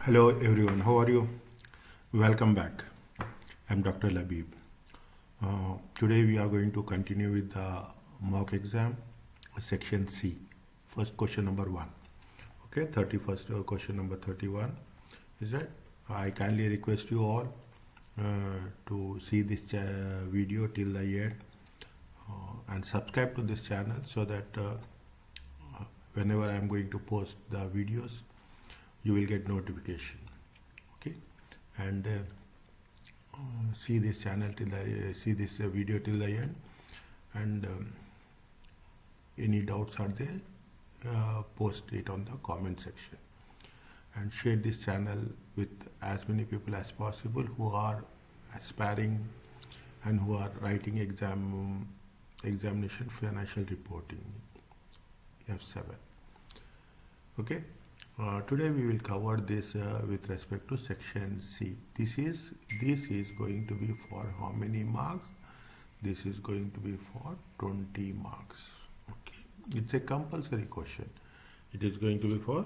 Hello everyone, how are you? Welcome back. I'm Dr. Labib. Today we are going to continue with the mock exam, section C. First question number 1. Okay, 31st question number 31. Is that I kindly request you all to see this video till the end and subscribe to this channel so that whenever I'm going to post the videos, you will get notification. Okay, and see this channel till the see this video till the end, and any doubts are there, post it on the comment section, and share this channel with as many people as possible who are aspiring and who are writing examination financial reporting F7. Okay. Today we will cover this with respect to section C. This is going to be for how many marks? This is going to be for 20 marks. Okay, it's a compulsory question. It is going to be for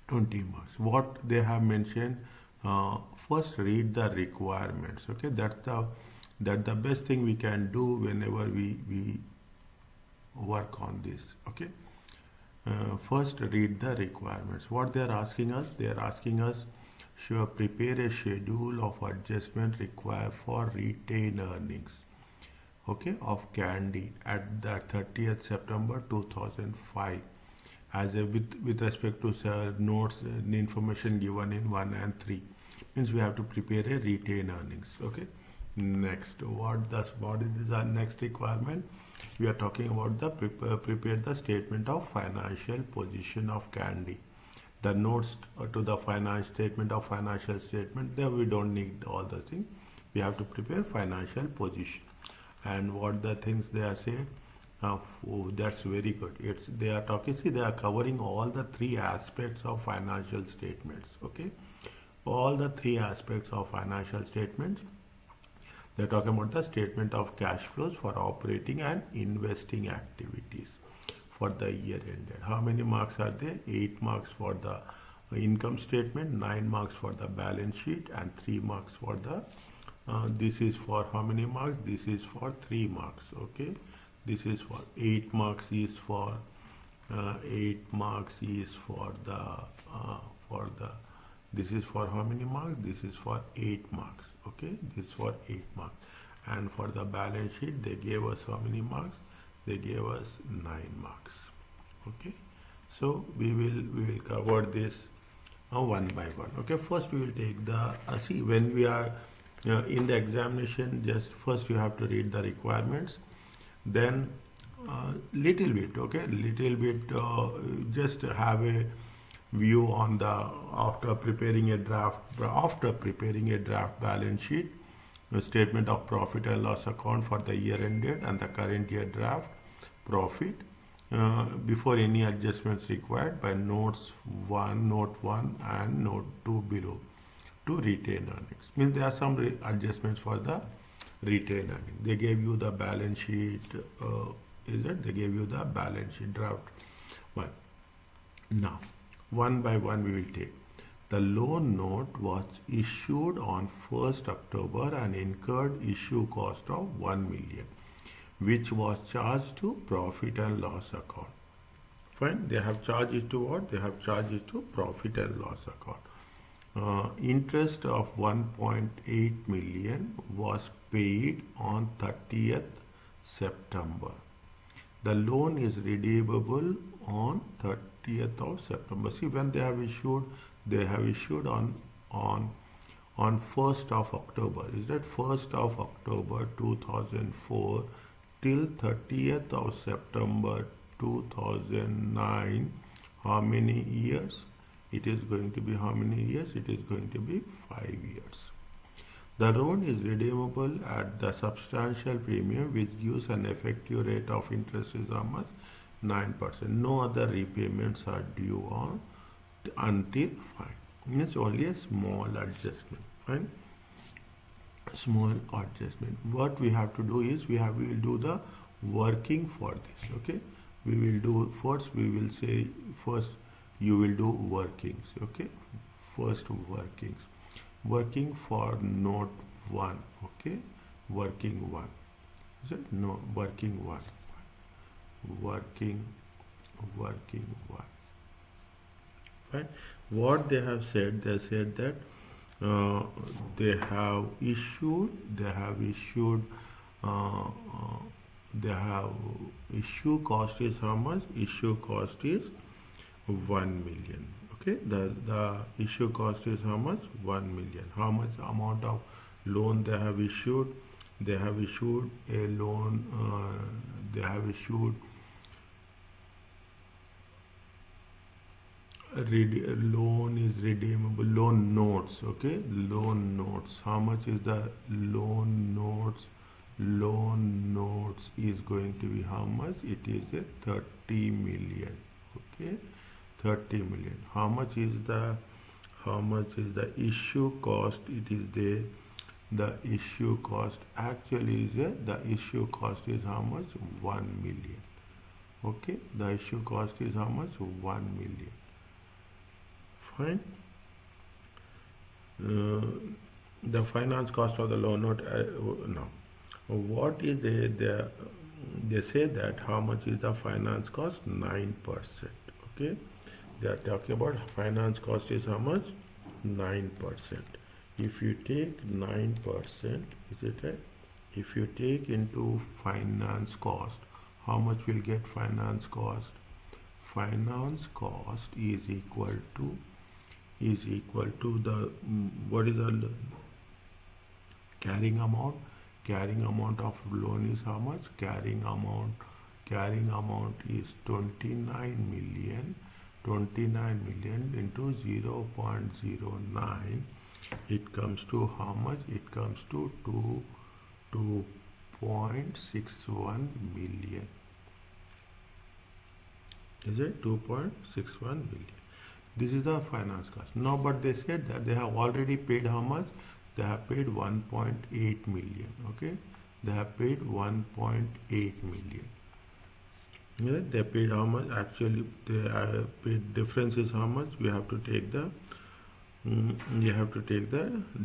20 marks. What they have mentioned, first read the requirements. Okay, that's the best thing we can do whenever we work on this. Okay. First read the requirements. What they are asking us? They are asking us to prepare a schedule of adjustment required for retained earnings, okay, of Candy at the 30th September 2005 as a with respect to notes and information given in 1 and 3. Means we have to prepare a retained earnings. Okay. Next, what is the next requirement? We are talking about the prepare the statement of financial position of Candy. The notes to the statement of financial statement, there we don't need all the things. We have to prepare financial position. And what the things they are saying, that's very good. They are talking, see, they are covering all the 3 aspects of financial statements. Okay, all the 3 aspects of financial statements. They're talking about the statement of cash flows for operating and investing activities for the year ended. How many marks are there? 8 marks for the income statement, 9 marks for the balance sheet, and 3 marks for the this is for how many marks? This is for 3 marks. Okay, this is for 8 marks is for 8 marks is for the this is for how many marks? This is for 8 marks. Okay, this is for 8 marks. And for the balance sheet, they gave us how many marks? They gave us 9 marks. Okay, so we will cover this one by one. Okay, first we will take the see, when we are in the examination, just first you have to read the requirements, then little bit, okay, little bit, just have a view on the after preparing a draft balance sheet, a statement of profit and loss account for the year ended, and the current year draft profit before any adjustments required by note 1 and note 2 below to retained earnings. Means there are some adjustments for the retained earnings. They gave you the balance sheet, they gave you the balance sheet draft 1. Now one by one we will take. The loan note was issued on 1st October and incurred issue cost of 1 million, which was charged to profit and loss account. Fine, they have charged it to what? They have charged it to profit and loss account. Interest of 1.8 million was paid on 30th September. The loan is redeemable on 30th of September. See, when they have issued on 1st of October. Is that 1st of October 2004 till 30th of September 2009? How many years? It is going to be how many years? It is going to be 5 years. The loan is redeemable at the substantial premium, which gives an effective rate of interest is how much? 9%. No other repayments are due on until fine. Means only a small adjustment. Fine. Small adjustment. What we have to do is we will do the working for this. Okay. We will do first. We will say first you will do workings. Okay. first workings. Working for note 1, okay, working 1. Is it? No, working 1. Working 1. Right? What they have said, they said that they have issued issue cost is how much? Issue cost is 1 million. Okay, the issue cost is how much? 1 million. How much amount of loan they have issued? They have issued a loan. They have issued loan is redeemable, loan notes. Okay, loan notes. How much is the loan notes? Loan notes is going to be how much? It is a 30 million. Okay, 30 million. How much is the issue cost? It is the issue cost actually is the issue cost is how much? 1 million. Okay, the issue cost is how much? 1 million. Fine. The finance cost of the loan note, no. What is they say that how much is the finance cost? 9%. Okay, they are talking about finance cost is how much? 9%. If you take 9%, is it right? If you take into finance cost, how much will get finance cost? Finance cost is equal to the what is the carrying amount? Carrying amount of loan is how much? Carrying amount is 29 million. 29 million into 0.09. It comes to how much? It comes to 2.61 million. Is it 2.61 million? This is the finance cost. Now, but they said that they have already paid how much? They have paid 1.8 million. Okay, they have paid 1.8 million. Yeah, they paid how much? Actually, they paid difference is how much? We have to take the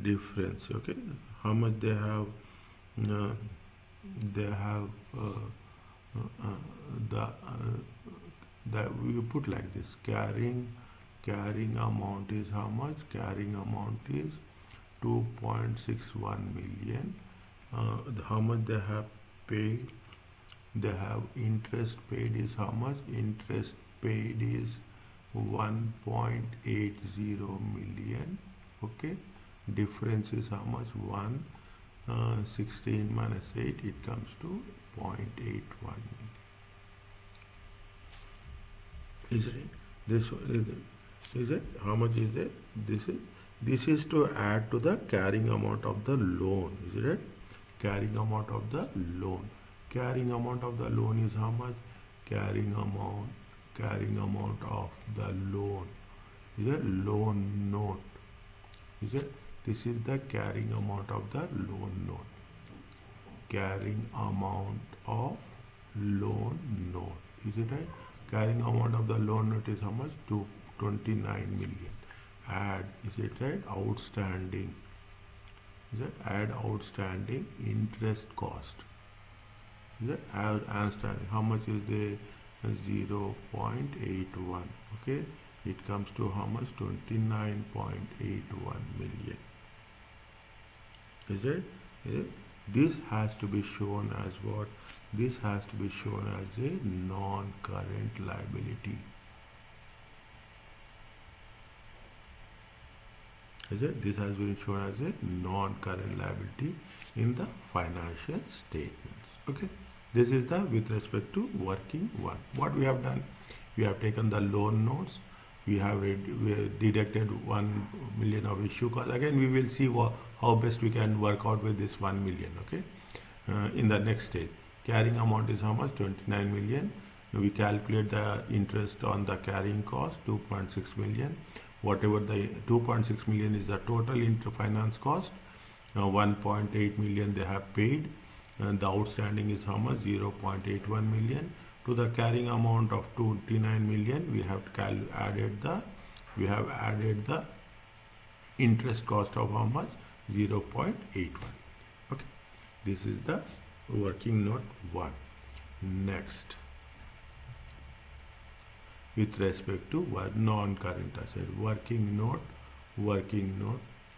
difference. Okay, how much they have? We put like this. Carrying amount is how much? Carrying amount is 2.61 million. How much they have paid? They have interest paid is how much? Interest paid is 1.80 million. Okay, difference is how much? 16 minus 8, it comes to 0.81 million. Is it? This is it? How much is it? This is to add to the carrying amount of the loan. Is it? Carrying amount of the loan. Carrying amount of the loan is how much? Carrying amount of the loan is a loan note. Is it? This is the carrying amount of the loan note. Carrying amount of loan note. Is it right? Carrying amount of the loan note is how much? 29 million. Add, is it right? Outstanding. Is it? Add outstanding interest cost. Is it? Add outstanding. How much is the 0.81? Okay, it comes to how much? 29.81 million. Is it? This has to be shown as what? This has to be shown as a non-current liability. Is it? This has been shown as a non-current liability in the financial statements. Okay. This is the with respect to working one. What we have done? We have taken the loan notes. We have deducted 1 million of issue cost. Again, we will see how best we can work out with this 1 million. Okay. In the next stage, carrying amount is how much? 29 million. We calculate the interest on the carrying cost, 2.6 million. Whatever the 2.6 million is the total finance cost. 1.8 million they have paid. And the outstanding is how much? 0.81 million. To the carrying amount of 29 million, we have added the interest cost of how much? 0.81. Okay, this is the working note 1. Next, with respect to non-current asset, working note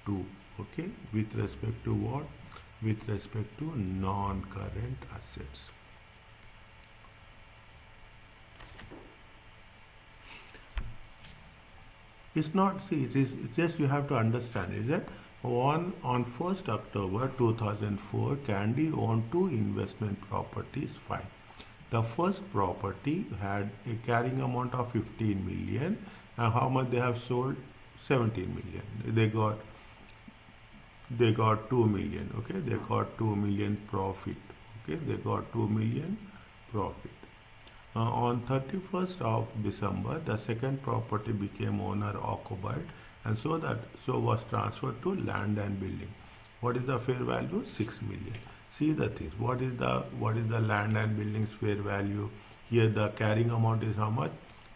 2. Okay, with respect to what? With respect to non-current assets. It's not, see, it is just you have to understand, is that on 1st October 2004, Candy owned 2 investment properties, fine. The first property had a carrying amount of 15 million, and how much they have sold? 17 million. They got 2 million. Okay, they got 2 million profit. Okay, they got 2 million profit. On 31st of December, the second property became owner occupied, and so was transferred to land and building. What is the fair value? 6 million. See the things. What is the land and buildings fair value? Here the carrying amount is how much?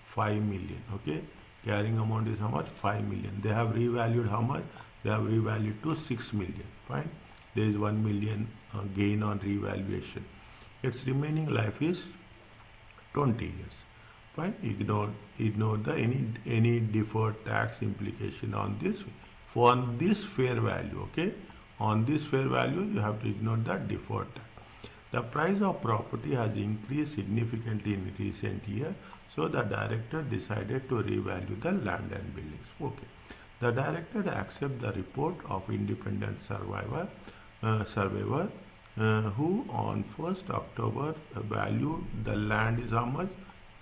5 million. Okay, carrying amount is how much? 5 million. They have revalued how much? They have revalued to 6 million. Fine. There is 1 million gain on revaluation. Its remaining life is 20 years. Fine. Ignore the any deferred tax implication on this. For this fair value, okay, on this fair value you have to ignore the deferred tax. The price of property has increased significantly in recent years, so the director decided to revalue the land and buildings. Okay. The director accepts the report of independent surveyor who on 1st October valued the land is how much?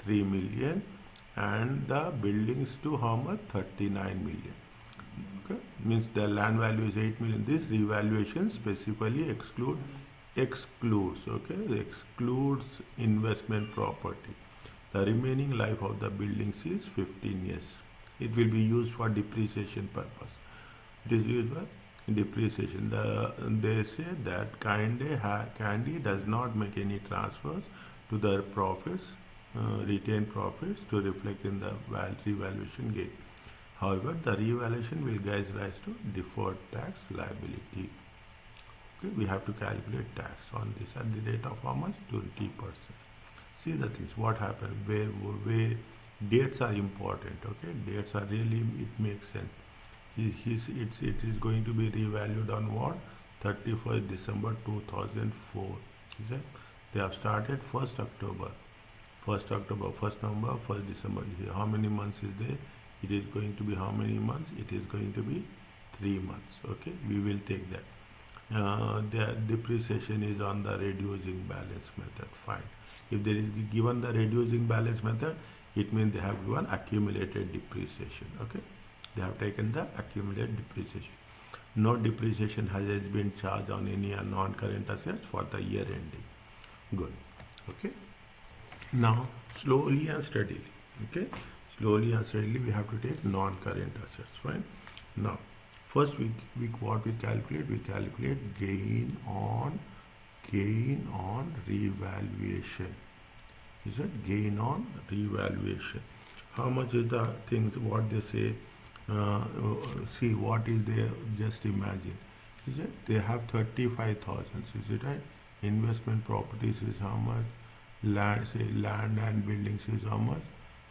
3 million, and the buildings to how much? 39 million. Okay, means the land value is 8 million. This revaluation specifically excludes investment property. The remaining life of the buildings is 15 years. It will be used for depreciation purpose. It is used for depreciation. They say that Candy does not make any transfers to their profits, retained profits, to reflect in the revaluation gain. However, the revaluation will give rise to deferred tax liability. Okay, we have to calculate tax on this at the rate of how much? 20%. See the things. What happened? Where dates are important. Okay, dates are really, it makes sense. It is going to be revalued on what? 31st December 2004. Is it? They have started 1st October. 1st October, 1st November, 1st December. How many months is there? It is going to be how many months? It is going to be 3 months. Okay, we will take that. The depreciation is on the reducing balance method. Fine. If there is given the reducing balance method, it means they have given accumulated depreciation. Okay, they have taken the accumulated depreciation. No depreciation has been charged on any non-current assets for the year ending. Good. Okay. Now slowly and steadily. Okay. Slowly and steadily we have to take non-current assets. Fine. Now, first what we calculate gain on revaluation. Is it gain on revaluation? How much is the things? What they say? See what is there. Just imagine. Is it? They have 35,000. Is it right? Investment properties is how much? Land and buildings is how much?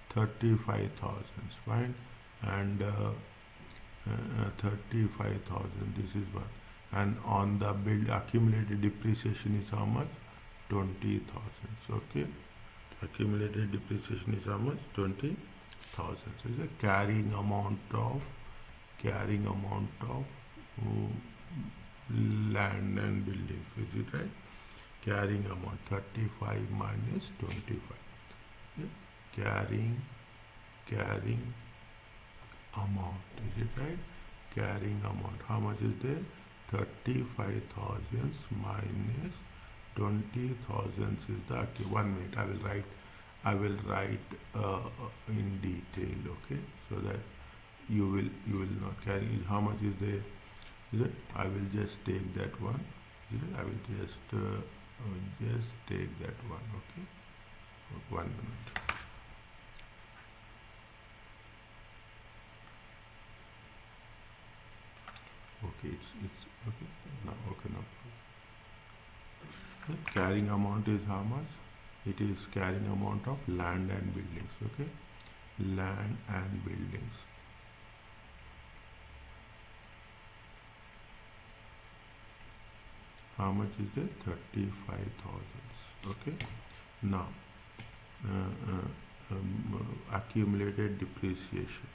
35,000. Fine. And 35,000. This is what. And on the accumulated depreciation is how much? 20,000. Okay. Accumulated depreciation is how much? 20,000. So is a carrying amount of land and buildings. Is it right? Carrying amount 35 minus 25. Yeah. Carrying amount. Is it right? Carrying amount. How much is there? 35,000 minus 20,000 is the, okay, 1 minute, I will write in detail, okay, so that you will not carry. How much is there? Is it? I will just take that one. Is it? I will just take that one, okay. 1 minute. carrying amount is how much? It is carrying amount of land and buildings. Okay, land and buildings. How much is it? 35,000. Okay. Now, accumulated depreciation.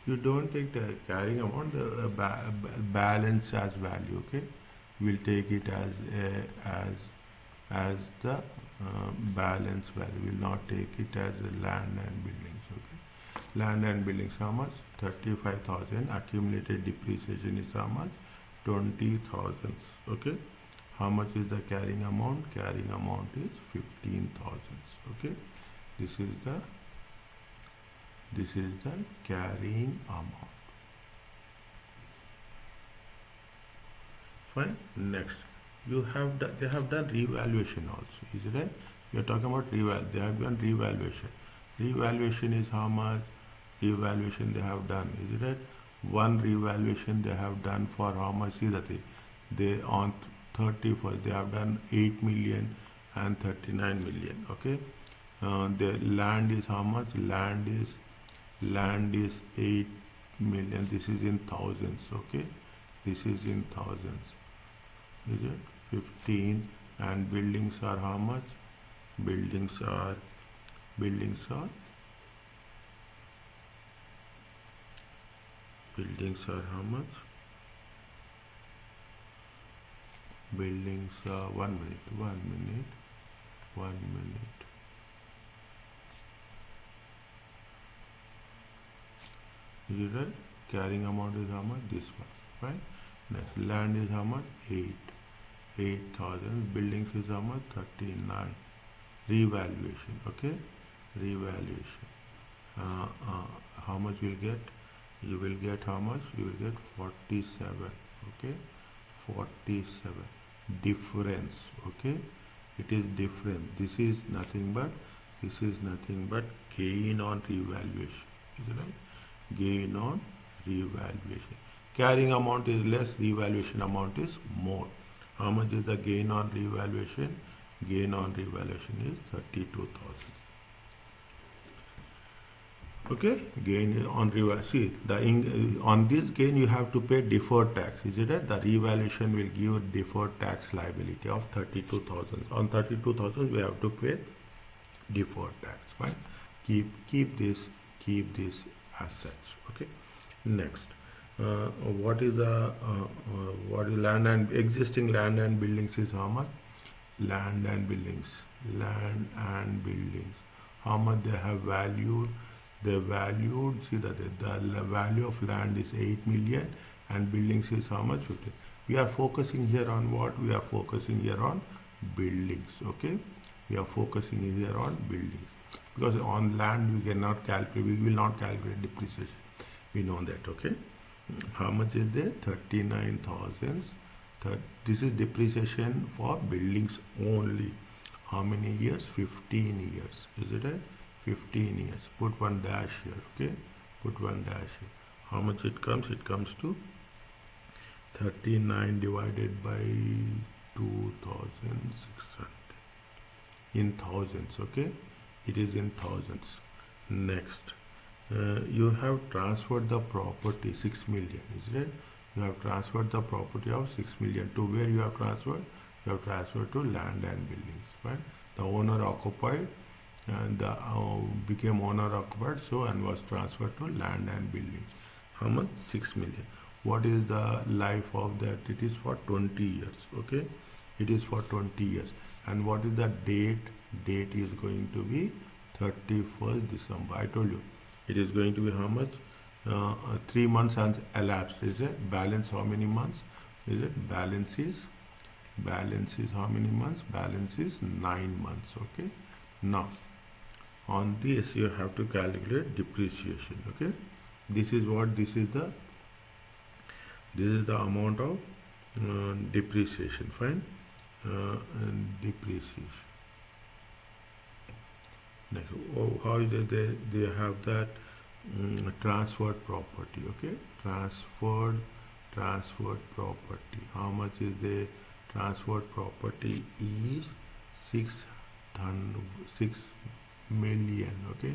You don't take the carrying amount, the balance as value. Okay, we'll take it as the balance value. We'll not take it as land and buildings. Okay, land and buildings how much? 35,000. Accumulated depreciation is how much? 20,000. Okay, how much is the carrying amount? Carrying amount is 15,000. Okay, this is the carrying amount. Fine. Next, they have done revaluation also. Is it right? We are talking about reval. They have done revaluation. Revaluation is how much? Revaluation they have done. Is it right? One revaluation they have done for how much? See that they on 31st they have done 8 million and 39 million. Okay. The land is how much? Land is 8 million. This is in thousands. Okay, this is in thousands. Is it 15? And buildings are how much? Buildings are how much? Buildings are 1 minute. Is it right? Carrying amount is how much? This one. Right? Next, land is how much? 8,000. Buildings is how much? 39. Revaluation. Okay? Revaluation. How much you will get? You will get how much? You will get 47. Okay? 47. Difference. Okay? It is different. This is nothing but gain on revaluation. Is it right? Gain on revaluation. Carrying amount is less, revaluation amount is more. How much is the gain on revaluation? Gain on revaluation is 32,000. Okay, gain on revaluation. See, on this gain you have to pay deferred tax. Is it right? The revaluation will give deferred tax liability of 32,000. On 32,000 we have to pay deferred tax. Fine. Keep this as such. Okay. Next, what is land and existing land and buildings is how much? Land and buildings. How much they have valued? They valued. See that the value of land is 8 million and buildings is how much? 15. We are focusing here on what? We are focusing here on buildings. Okay. We are focusing here on buildings. Because on land we cannot calculate, we will not calculate depreciation. We know that. Okay. How much is there? 39,000. This is depreciation for buildings only. How many years? 15 years. Is it right? 15 years. Put one dash here. Okay. Put one dash here. How much it comes? It comes to 39 divided by 2,600. In thousands. Okay. It is in thousands. Next, you have transferred the property 6 million. Is it? You have transferred the property of 6 million to where you have transferred? You have transferred to land and buildings. Right? The owner occupied and became owner occupied, so and was transferred to land and buildings. How much? 6 million. What is the life of that? It is for 20 years. Okay, it is for 20 years. And what is the date? Date is going to be 31st December. I told you it is going to be how much? 3 months has elapsed. Is it? Balance how many months? Is it? Balance is how many months? Balance is 9 months. Okay. Now on this you have to calculate depreciation. Okay. This is what? This is the amount of depreciation. Fine. Depreciation. Next, how is it they have that transferred property? Okay, transferred transferred property. How much is the transferred property? Is 6 million. Okay,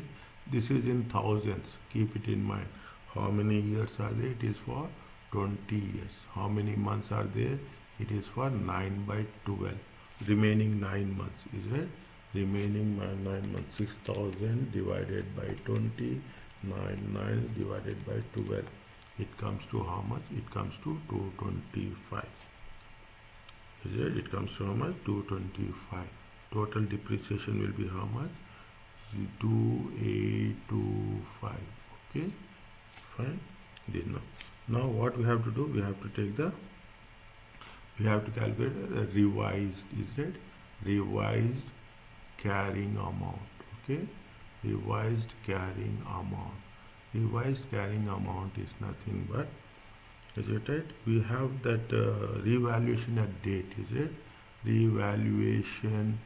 this is in thousands, keep it in mind. How many years are there? It is for 20 years. How many months are there? It is for 9 by 12. Remaining 9 months, is it? Remaining 9 months. 6,000 divided by 20, 9 divided by 12. It comes to how much? It comes to 225. Is it? It comes to how much? 225. Total depreciation will be how much? 2825. Okay, fine. Now what we have to do? We have to take the, we have to calculate the revised, is it? Revised carrying amount. Okay, revised carrying amount. Revised carrying amount is nothing but, is it right? We have that revaluation at date, is it? Revaluation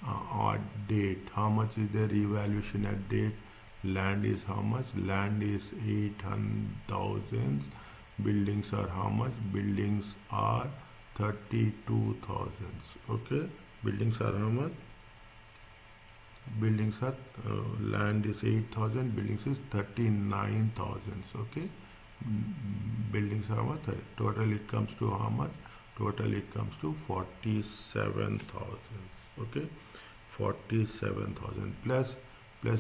at date. How much is the revaluation at date? Land is how much? Land is 800,000. Buildings are how much? Buildings are 32,000. Okay, buildings are how much? Buildings are land is 8,000, buildings is 39,000. Okay, buildings are how much? Total it comes to how much? Total it comes to 47,000. Okay, 47,000 plus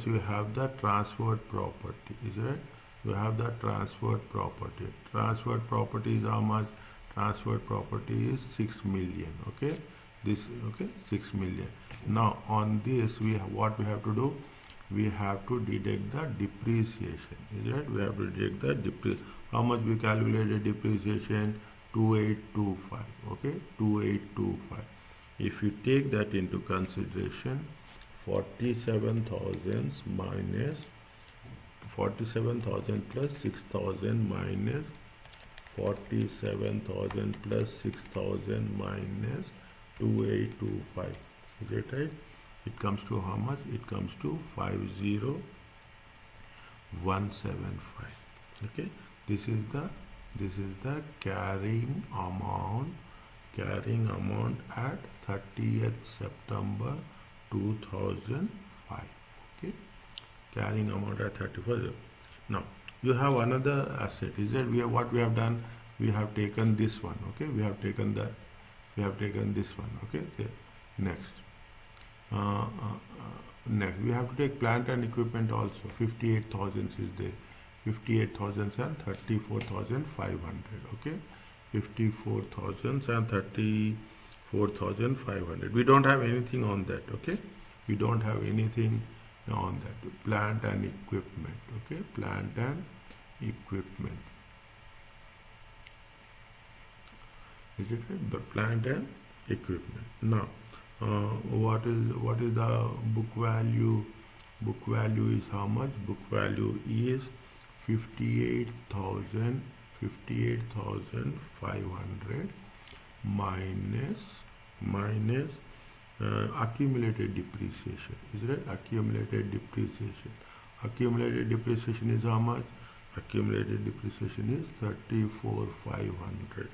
you have the transferred property, is it? You have the transferred property. Transferred property is how much? Transferred property is 6 million. Okay, this, okay, 6 million. Now on this we have, what we have to do? We have to deduct the depreciation, is it? We have to deduct the depreciation. How much we calculated depreciation? 2825. Okay, 2825. If you take that into consideration, 47,000 minus 47,000 plus 6,000 minus 47,000 plus 6,000 minus 2825. Is it right? It comes to how much? It comes to 50,175. Okay, this is the carrying amount at 30th September 2005. Okay, carrying amount at 31st. Now you have another asset, is it? We have, what we have done, we have taken this one. Okay, we have taken this one. Okay, there. Next next we have to take plant and equipment also. 58,000 is there. 58,000 and 34,500. Okay, 54,000 and 34,500. We don't have anything on that. Okay, we don't have anything on that. Plant and equipment. Okay, plant and equipment. Is it right? The plant and equipment. Now what is the book value? Book value is how much? Book value is 58,500 minus accumulated depreciation. Is it? Accumulated depreciation. Accumulated depreciation is how much? Accumulated depreciation is 34,500.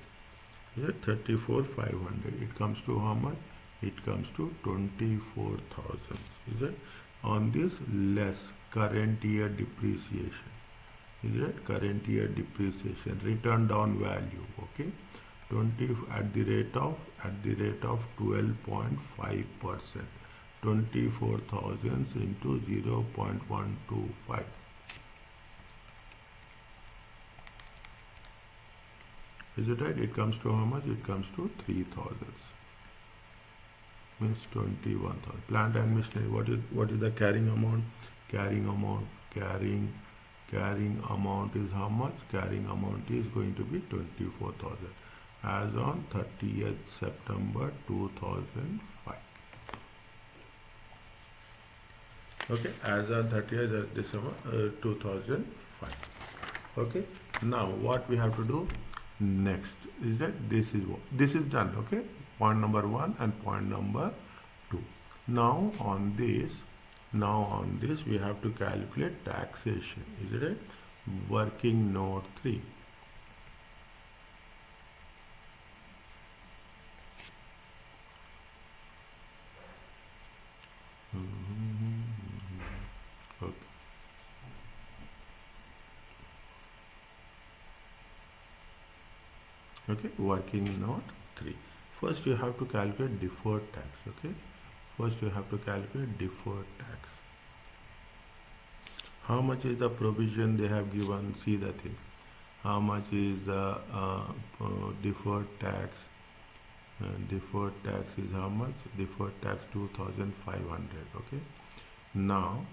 Is it? 34,500. It comes to how much? It comes to 24,000. Is it? On this less current year depreciation. Is it? Current year depreciation, written down value. Okay, 20 at the rate of 12.5%. 24,000 into 0.125. Is it right? It comes to how much? It comes to 3,000. Means 21,000. Plant and machinery. What is the carrying amount? Carrying amount is how much? Carrying amount is going to be 24,000 as on 30th September 2005. Okay, as on 30th December 2005. Okay, now what we have to do next is that this is done. Okay, point number 1 and point number 2. Now on this we have to calculate taxation. Is it right? Working note 3. Okay, working note 3. First you have to calculate deferred tax. Okay, first you have to calculate deferred tax. How much is the provision they have given? See the thing. How much is the deferred tax? Deferred tax is how much? Deferred tax 2,500. Okay. Now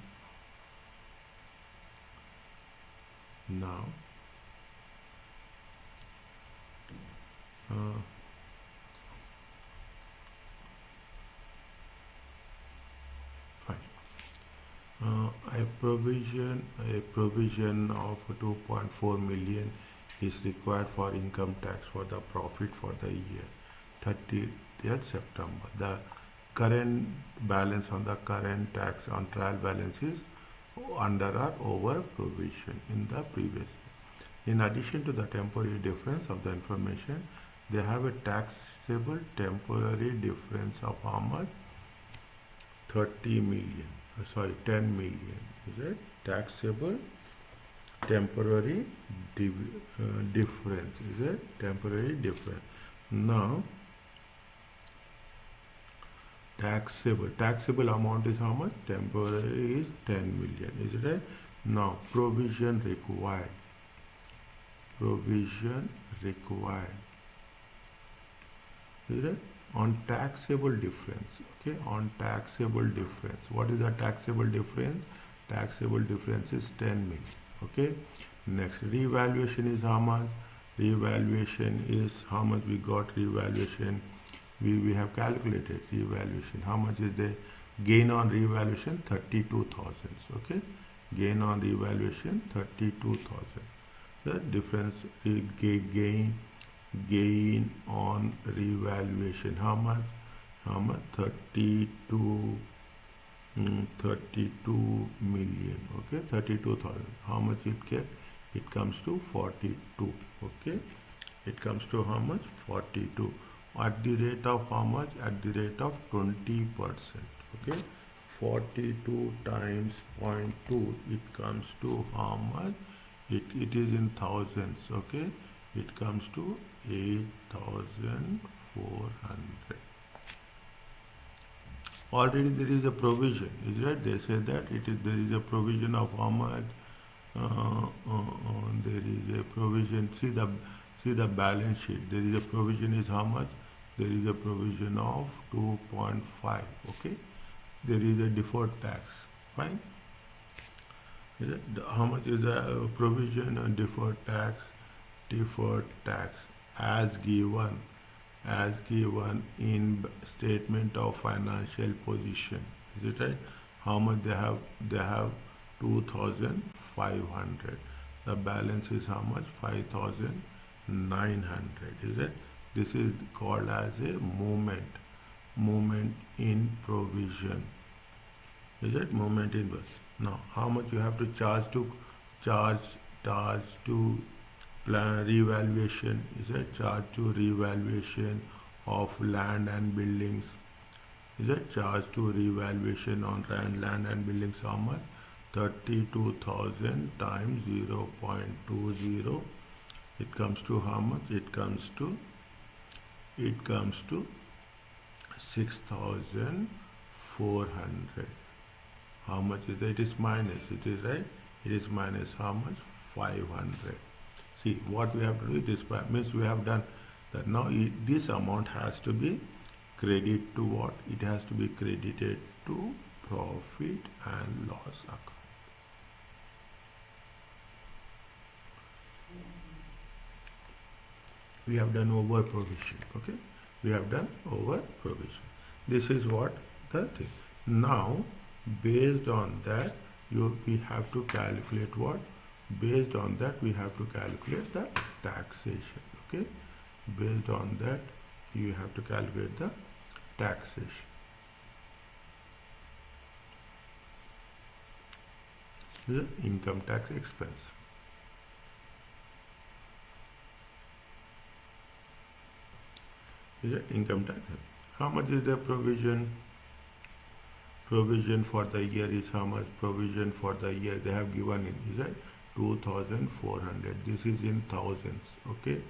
fine. A provision of 2.4 million is required for income tax for the profit for the year 30th September. The current balance on the current tax on trial balance is under or over provision in the previous year. In addition to the temporary difference of the information, they have a taxable temporary difference of how much? 30 million. Sorry, 10 million. Is it taxable temporary difference? Is it temporary difference? Now, taxable amount is how much? Temporary is 10 million. Is it right? Now, provision required. Provision required. Is it? On taxable difference. Okay, on taxable difference. What is the taxable difference? Taxable difference is 10 million. Okay. Next, revaluation is how much? Revaluation is how much we got revaluation. We have calculated revaluation. How much is the gain on revaluation? 32,000. Okay. Gain on revaluation 32,000. The difference is gain on revaluation. How much? How much? 32 million. Okay, 32,000. How much it get? It comes to 42. Okay, it comes to how much? 42. At the rate of how much? At the rate of 20%. Okay, 42 times 0.2. It comes to how much? It is in thousands. Okay, it comes to 8,400. Already there is a provision, is right? They say that there is a provision of how much? There is a provision. See the balance sheet. There is a provision is how much? There is a provision of 2.5. Okay. There is a deferred tax. Fine. Is it? How much is the provision on deferred tax? Deferred tax as given in statement of financial position. Is it right? How much they have? They have 2,500. The balance is how much? 5,900. Is it? This is called as a movement in provision. Is it? Movement in provision. Now, how much you have to charge to plan revaluation? Is it? Charge to revaluation of land and buildings. Is it? Charge to revaluation on land and buildings. How much? 32,000 times 0.20. It comes to how much? It comes to 6,400. How much is that? It is minus. It is right. It is minus how much? 500. See what we have to do. This means we have done that. Now this amount has to be credited to what? It has to be credited to profit and loss account. We have done over provision. Okay, we have done over provision. This is what the thing. Now, based on that, we have to calculate what? Based on that, we have to calculate the taxation. Okay, based on that, you have to calculate the taxation. The income tax expense. Is it income tax? How much is the provision? Provision for the year is how much? Provision for the year they have given in, is it? 2,400. This is in thousands. Okay,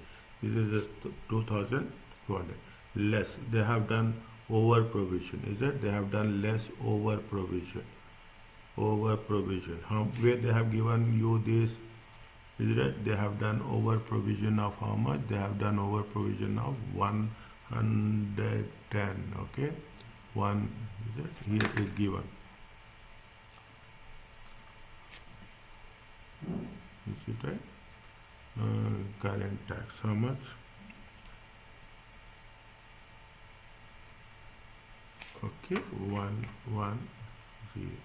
This is a 2,200. Less. They have done over provision. Is it? They have done less over provision. Over provision. Where they have given you this? Is it? They have done over provision of how much? They have done over provision of 110. Okay. One. Is it? Here is given. Is it right? Current tax. How much? Okay, 110. Okay.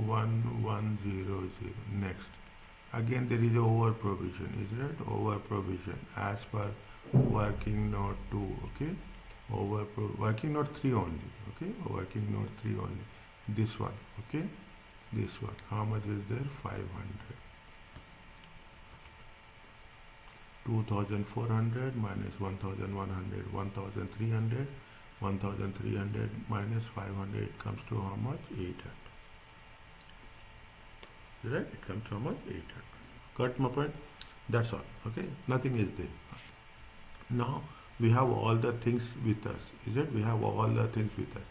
1100. Next. Again, there is a over provision. Is it? Over provision as per working note 2. Okay. Working note 3 only. Okay. Working note 3 only. This one. Okay. This one. How much is there? 500. 2,400 minus 1,100. 1,300. 1,300 minus 500. It comes to how much? 800. Right? It comes to how much? 800. Got my point? That's all. Okay. Nothing is there. Now we have all the things with us. Is it? We have all the things with us.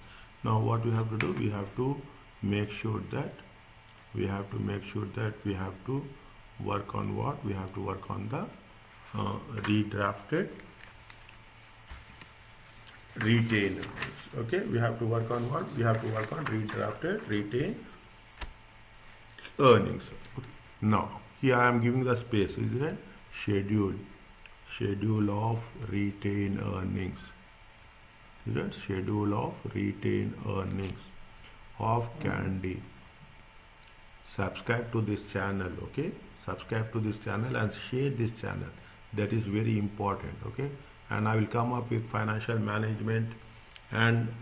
Now what we have to do? We have to make sure that we have to work on what? We have to work on the redrafted retained earnings. Okay, we have to work on what? We have to work on redrafted retained earnings. Now here I am giving the space. Is it? Schedule of retained earnings. Is it? Schedule of retained earnings of Candy. Subscribe to this channel. Okay, subscribe to this channel and share this channel. That is very important. Okay, and I will come up with financial management and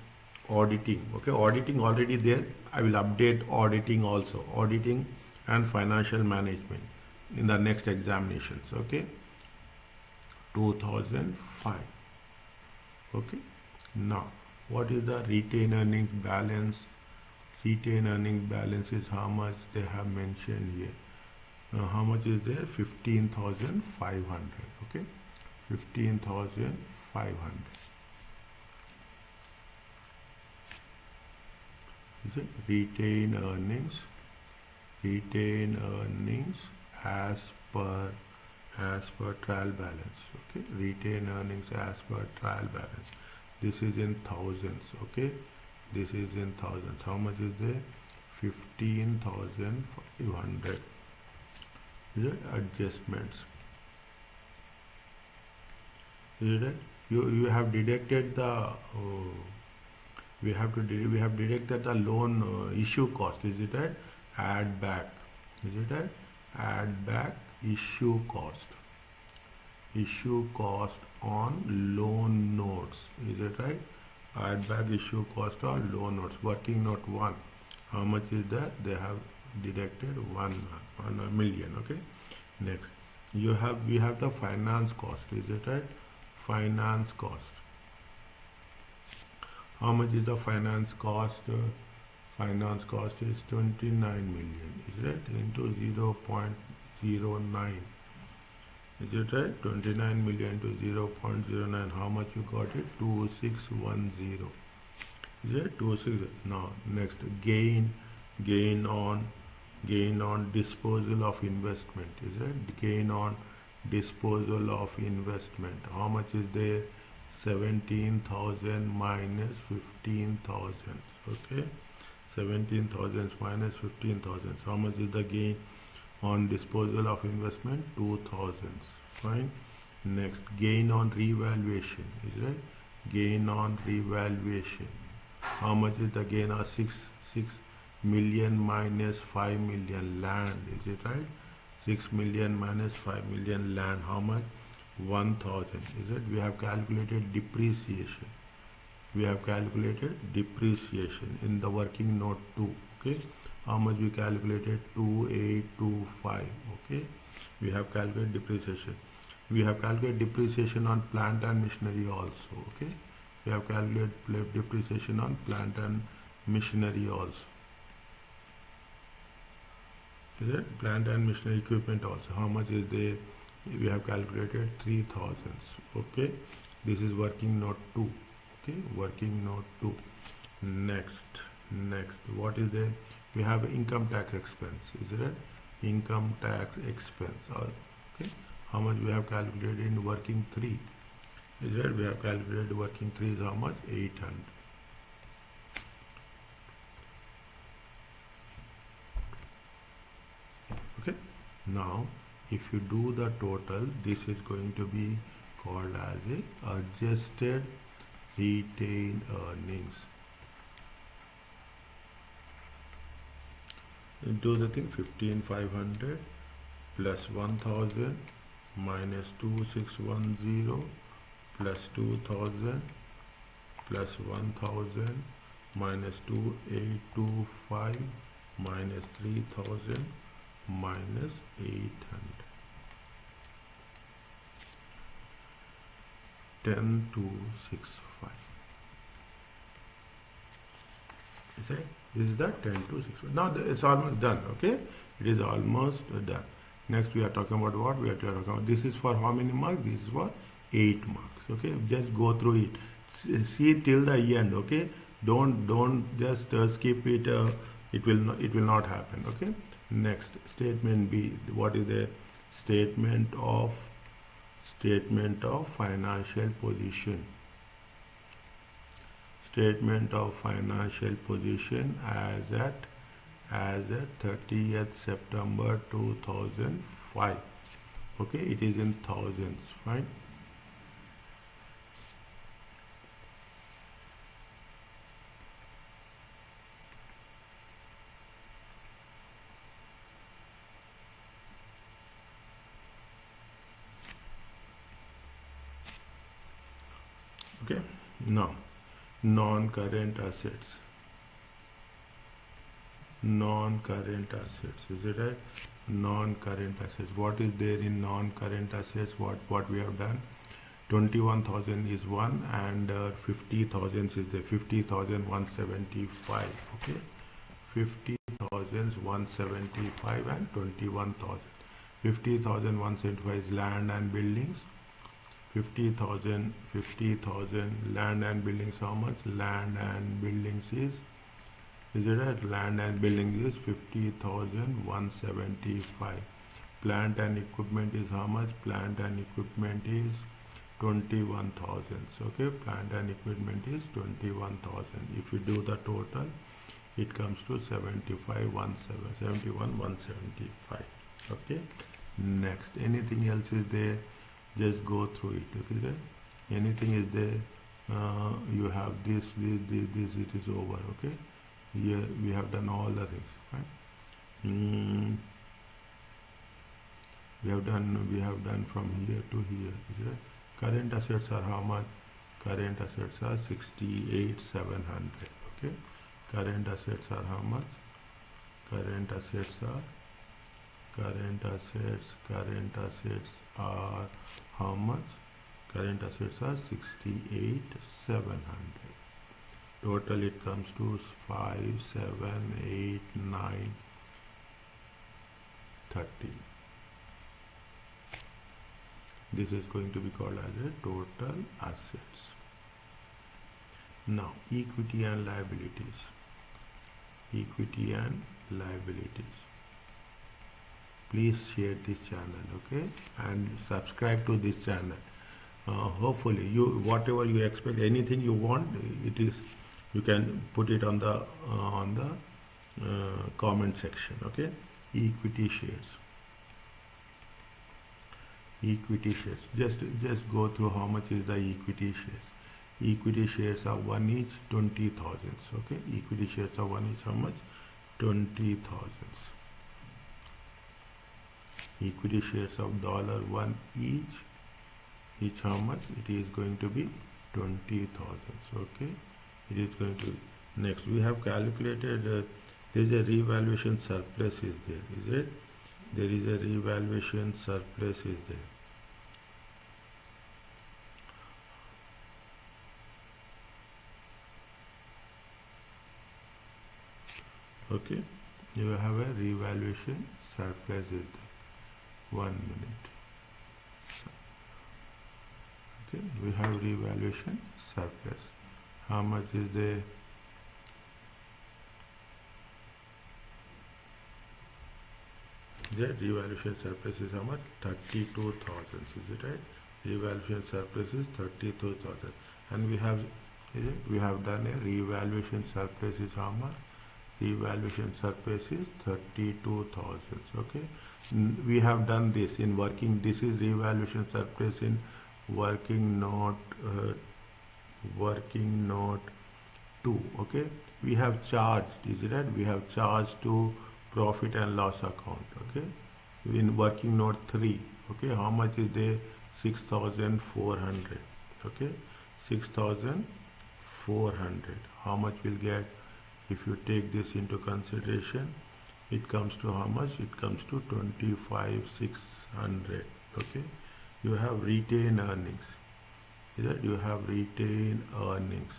auditing. Okay, auditing already there. I will update auditing also. Auditing and financial management in the next examinations. Okay, 2005. Okay, now what is the retained earnings balance? Retained earnings balance is how much they have mentioned here. Now how much is there? 15,500. Okay, 15,500. Is it? Retained earnings as per trial balance. Okay, retained earnings as per trial balance. This is in thousands. Okay, this is in thousands. How much is there? 15,500. Is it? Adjustments. Is it? You have deducted the we have deducted the loan issue cost. Is it right? Add back. Is it right? Add back issue cost. Issue cost on loan notes. Is it right? Add back issue cost on loan notes. Working note 1. How much is that? They have deducted 1 million. Okay. Next, we have the finance cost. Is it right? Finance cost. How much is the finance cost? Finance cost is 29 million. Is it into 0.09? Is it right? 29 million to 0.09. How much you got it? 2610. Is it 26? Now next, gain on disposal of investment. Is it? Gain on disposal of investment. How much is there? 17,000 minus 15,000. Okay, 17,000 minus 15,000. How much is the gain on disposal of investment? 2,000. Fine. Next, gain on revaluation. Is right? Gain on revaluation. How much is the gain of 6 million minus 5 million land? Is it right? 6 million minus 5 million land. How much? 1,000. Is it? We have calculated depreciation. We have calculated depreciation in the working note 2. Okay. How much we calculated? 2825. Okay. We have calculated depreciation. We have calculated depreciation on plant and machinery also. Okay. We We have calculated depreciation on plant and machinery also. Is it? Plant and machinery equipment also. How much is there? We have calculated 3000. Okay. This is working note 2. Okay. Working note 2. Next. What is there? We have income tax expense. Is it? Income tax expense. Okay. How much we have calculated in working 3? Is it? We have calculated working 3 is how much? 800. Okay. Now, if you do the total, this is going to be called as a adjusted retained earnings. Do the thing 15,500 plus 1,000 minus 2,610 plus 2,000 plus 1,000 minus 2,825 minus 3,000 minus 800. 10,265. Is it? This is the 10,265. Now it's almost done. Okay, it is almost done. Next we are talking about what? We are talking about this is for how many marks? This is for 8 marks. Okay, just go through it. See till the end. Okay, don't just skip it. It will not happen. Okay. Next, statement B. What is the statement of financial position? Statement of financial position as at 30th September 2005. Okay, it is in thousands. Fine. Okay. Now, non-current assets. Non-current assets. Is it right? Non-current assets. What is there in non-current assets? What we have done? 21,000 is one, and 50,000 is there. 50,175. Okay. 50,175 and 21,000. 50,175 is land and buildings. 50,000 land and buildings. How much? Land and buildings is it right? Land and buildings is 50,175. Plant and equipment is how much? Plant and equipment is 21,000. Okay, plant and equipment is 21,000. If you do the total, it comes to 71,175. Okay. Next, anything else is there? Just go through it. Okay, anything is there? You have this, it is over. Okay, here we have done all the things. Right? We have done from here to here. Current assets are how much? Current assets are 68,700. Okay, current assets are how much? Current assets are how much? Current assets are 68,700. Total it comes to 5,789,30. This is going to be called as a total assets. Now, equity and liabilities. Equity and liabilities. Please share this channel, okay, and subscribe to this channel. Hopefully, whatever you expect, anything you want, you can put it on the comment section. Okay, equity shares. Equity shares. Just go through how much is the equity shares. Equity shares are 1 each, 20,000. Okay, equity shares are 1 each. How much? 20,000. Equity shares of $1 each. Each how much? It is going to be 20,000. Okay, it is going to be. Next, we have calculated. There is a revaluation surplus is there. Is it? There is a revaluation surplus is there. Okay, you have a revaluation surplus is there. 1 minute. Okay, we have revaluation surplus. How much is there? The revaluation surplus is how much? 32,000. Is it right? Revaluation surplus is 32,000, and we have done a revaluation surplus is how much? Revaluation surplus is 32,000. Okay, we have done this in working. This is revaluation surplus in working note 2. Okay, we have charged. Is it right? We have charged to profit and loss account. Okay, in working note 3. Okay, how much is there? 6,400. Okay, 6,400. How much we'll get if you take this into consideration? It comes to how much? It comes to 25,600. Okay, you have retained earnings. Is it? You have retained earnings.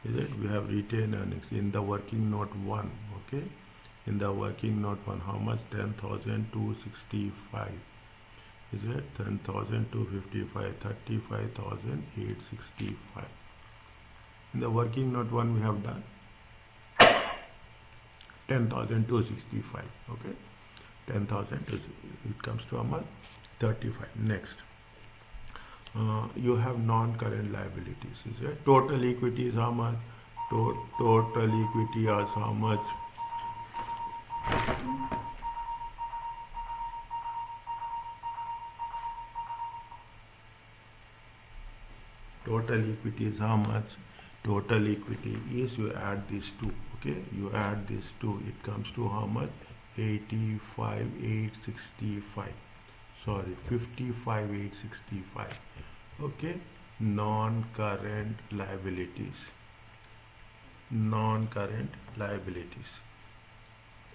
Is it? We have retained earnings in the working note 1. Okay, in the working note 1, how much? 10,265. Is it? 10,255, 35,865. In the working note 1, we have done 10,265. Okay, 10,000. It comes to how much? 35. Next, you have non-current liabilities. Is it? Total equity is how much? Total equity is how much? Total equity is how much? Total equity is, you add these two. Okay, you add these two, it comes to how much? 85,865. Sorry, 55,865. Okay, non-current liabilities. Non-current liabilities.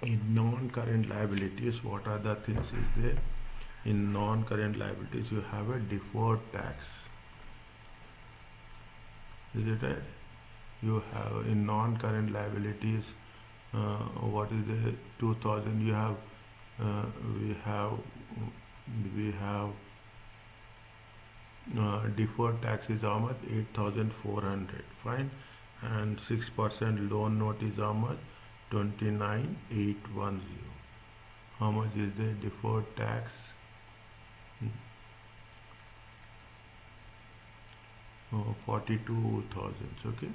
In non-current liabilities, what are the things is there? In non-current liabilities, you have a deferred tax. Is it right? You have in non-current liabilities, what is the 2,000? You have we have deferred tax is how much? 8,400. Fine, and 6% loan note is how much? 29,810. How much is the deferred tax? 42,000. Okay,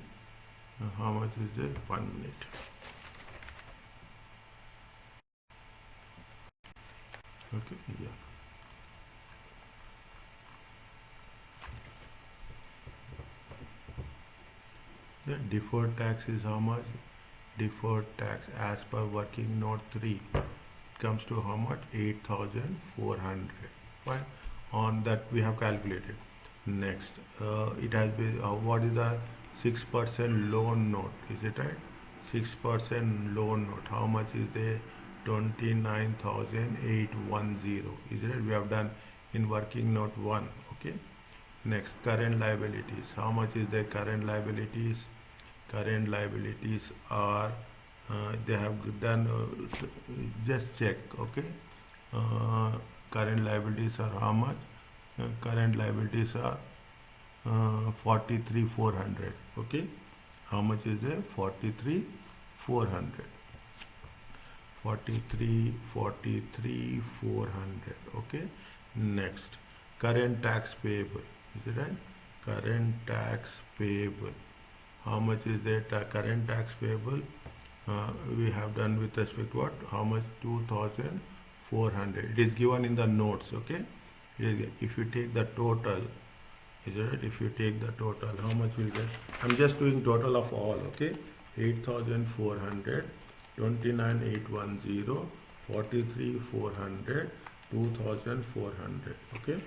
how much is the 1 minute? Okay, yeah. The deferred tax is how much? Deferred tax as per working note 3, it comes to how much? 8,400. Fine, on that we have calculated. Next, it has been what is the 6% loan note? Is it right? 6% loan note, how much is there? 29,810. Is it right? We have done in working note 1. Okay, next, current liabilities. How much is the current liabilities? Current liabilities are they have done just check. Okay, current liabilities are how much? Current liabilities are 43,400. Okay, how much is there? 43,400. 43,400. Okay, next, current tax payable. Is it right? Current tax payable. How much is that? Current tax payable we have done with respect to what? How much? 2,400. It is given in the notes. Okay, if you take the total, is it right? If you take the total, how much will get? I'm just doing total of all. Okay, 8,400, 29,810, 43,400, 2,400. Okay,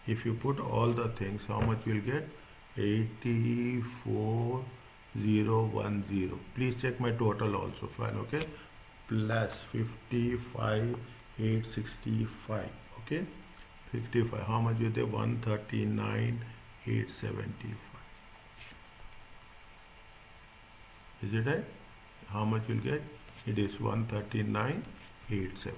if you put all the things, how much will get? 84,010. Please check my total also. Fine. Okay, plus 55,865. Okay, 55. How much is the 139,875? Is it right? How much you'll get? It is 139,870.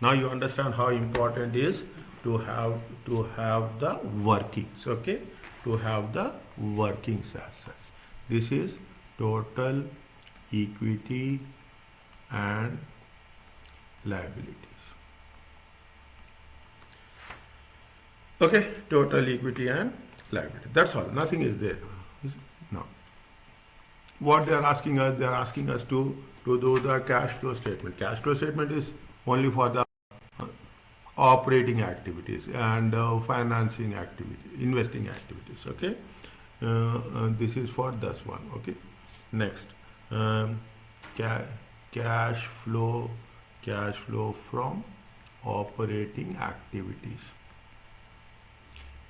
Now you understand how important it is to have the workings, okay? To have the workings as such. This is total equity and liabilities. Okay, total equity and liability. That's all. Nothing is there. No. What they are asking us to do the cash flow statement. Cash flow statement is only for the operating activities and financing activities, investing activities. Okay, this is for this one. Okay, next, cash flow from operating activities.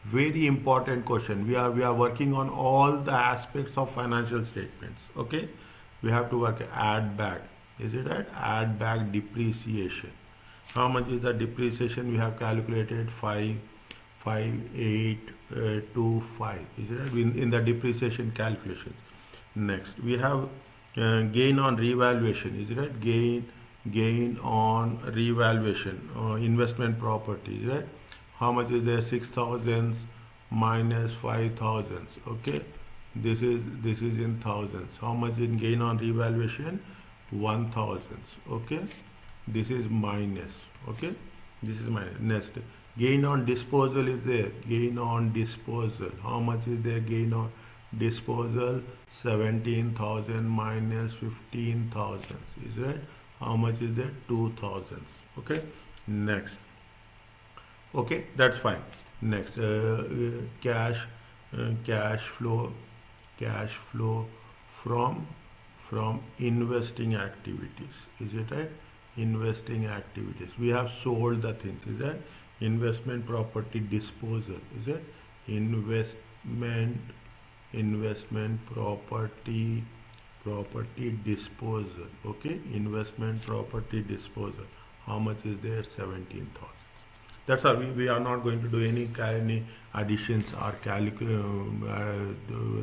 Very important question. We are working on all the aspects of financial statements. Okay, we have to work add back. Is it right? Add back depreciation. How much is the depreciation? We have calculated 5,825. Is it right? In the depreciation calculations. Next, we have gain on revaluation. Is it right? Gain on revaluation. Investment property. Is it right? How much is there? 6,000 minus 5,000. Okay, this is in thousands. How much in gain on revaluation? 1,000. Okay, this is minus. Okay, this is minus. Next, gain on disposal is there. Gain on disposal. How much is there? Gain on disposal 17,000 minus 15,000. Is right? How much is there? 2,000. Okay, next. Okay, that's fine. Next, cash flow from investing activities. Is it right? Investing activities. We have sold the things. Is that investment property disposal? Is it investment property disposal? Okay, investment property disposal. How much is there? 17,000. That's all. We are not going to do any additions or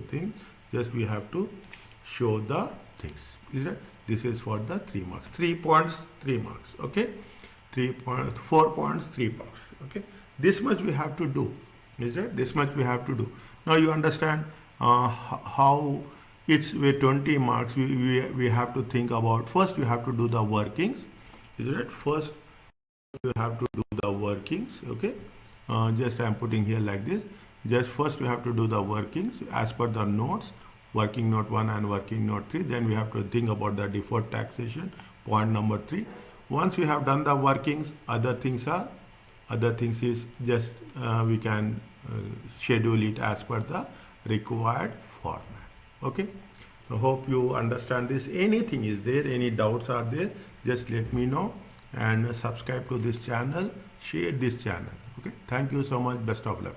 thing. Just we have to show the things. Is it? This is for the 3 marks. 3 points, 3 marks. Okay. 4 points, 3 marks. Okay. This much we have to do. Is it? This much we have to do. Now you understand how it's with 20 marks. We have to think about. First, you have to do the workings. Is it? First, you have to do the workings. Okay, just I'm putting here like this. Just first you have to do the workings as per the notes, working note 1 and working note 3. Then we have to think about the deferred taxation, point number 3. Once you have done the workings, other things is just we can schedule it as per the required format. Okay, I hope you understand this. Anything is there, any doubts are there, just let me know. And subscribe to this channel, share this channel. Okay, thank you so much. Best of luck.